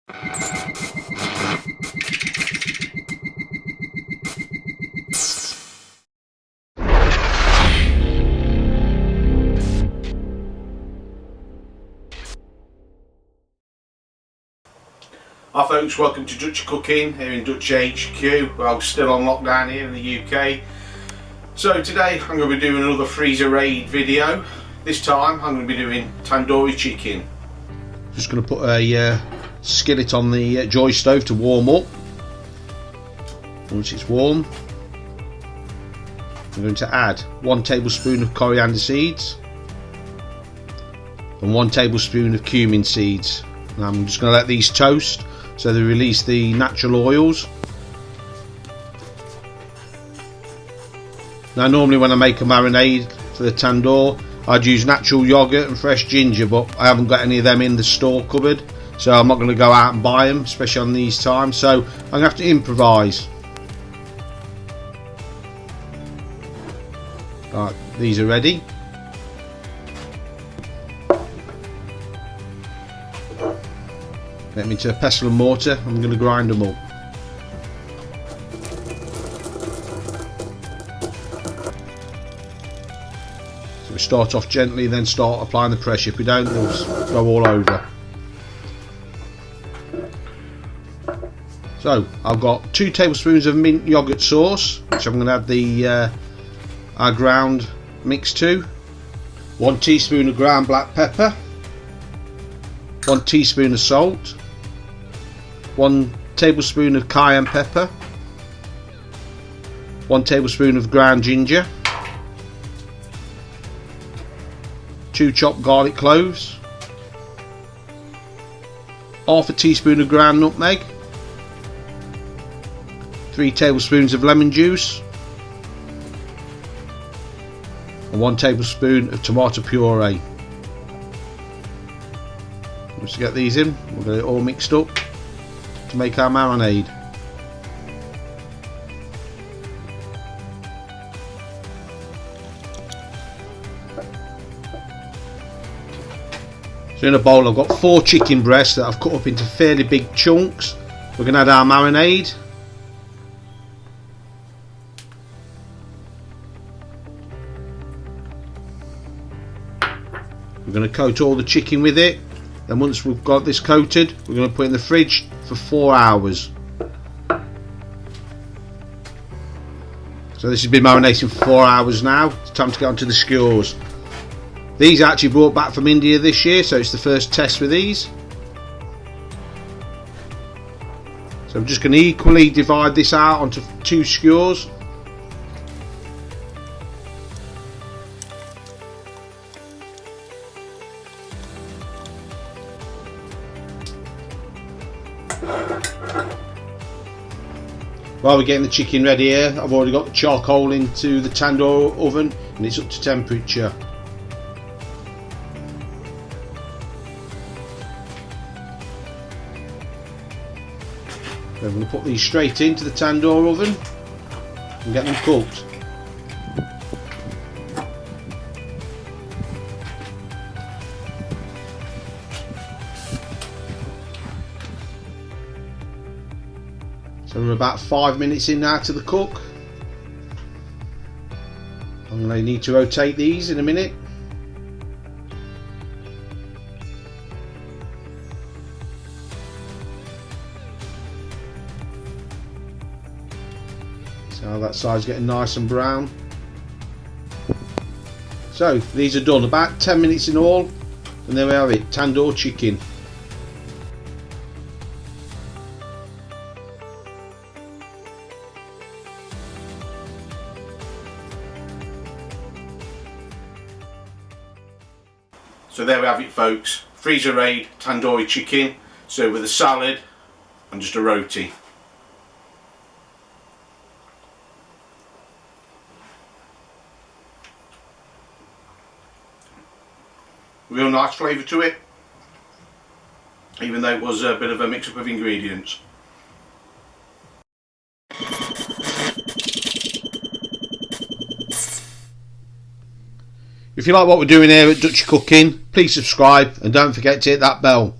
Hi folks, welcome to Dutchy Cooking here in Dutch HQ. Well, still on lockdown here in the UK. So today I'm going to be doing another freezer raid video. This time I'm going to be doing tandoori chicken. Just going to put a skillet on the joy stove to warm up. Once it's warm, I'm going to add 1 tablespoon of coriander seeds and 1 tablespoon of cumin seeds. And I'm just going to let these toast so they release the natural oils. Now normally when I make a marinade for the tandoor, I'd use natural yoghurt and fresh ginger, but I haven't got any of them in the store cupboard, so I'm not going to go out and buy them, especially on these times, so I'm going to have to improvise. Right, these are ready. Get them into a pestle and mortar. I'm going to grind them up. So we start off gently, then start applying the pressure. If we don't, they'll go all over. So I've got 2 tablespoons of mint yoghurt sauce, which I'm going to add the our ground mix to. 1 teaspoon of ground black pepper. 1 teaspoon of salt. 1 tablespoon of cayenne pepper, 1 tablespoon of ground ginger, 2 chopped garlic cloves, half a teaspoon of ground nutmeg, 3 tablespoons of lemon juice, and 1 tablespoon of tomato puree. Just get these in, we'll get it all mixed up to make our marinade. So in a bowl I've got 4 chicken breasts that I've cut up into fairly big chunks. We're going to add our marinade. We're going to coat all the chicken with it. Then once we've got this coated, we're going to put it in the fridge for 4 hours. So this has been marinating for 4 hours now. It's time to get onto the skewers. These are actually brought back from India this year, so it's the first test with these. So I'm just going to equally divide this out onto 2 skewers. While we're getting the chicken ready here, I've already got the charcoal into the tandoor oven and it's up to temperature. Then I'm going to put these straight into the tandoor oven and get them cooked. So we're about 5 minutes in now to the cook. I'm going to need to rotate these in a minute. So that side's getting nice and brown. So these are done, about 10 minutes in all, and there we have it, tandoor chicken. So there we have it folks, freezer raid tandoori chicken, served with a salad and just a roti. Real nice flavour to it, even though it was a bit of a mix up of ingredients. If you like what we're doing here at Dutchy Cooking, please subscribe and don't forget to hit that bell.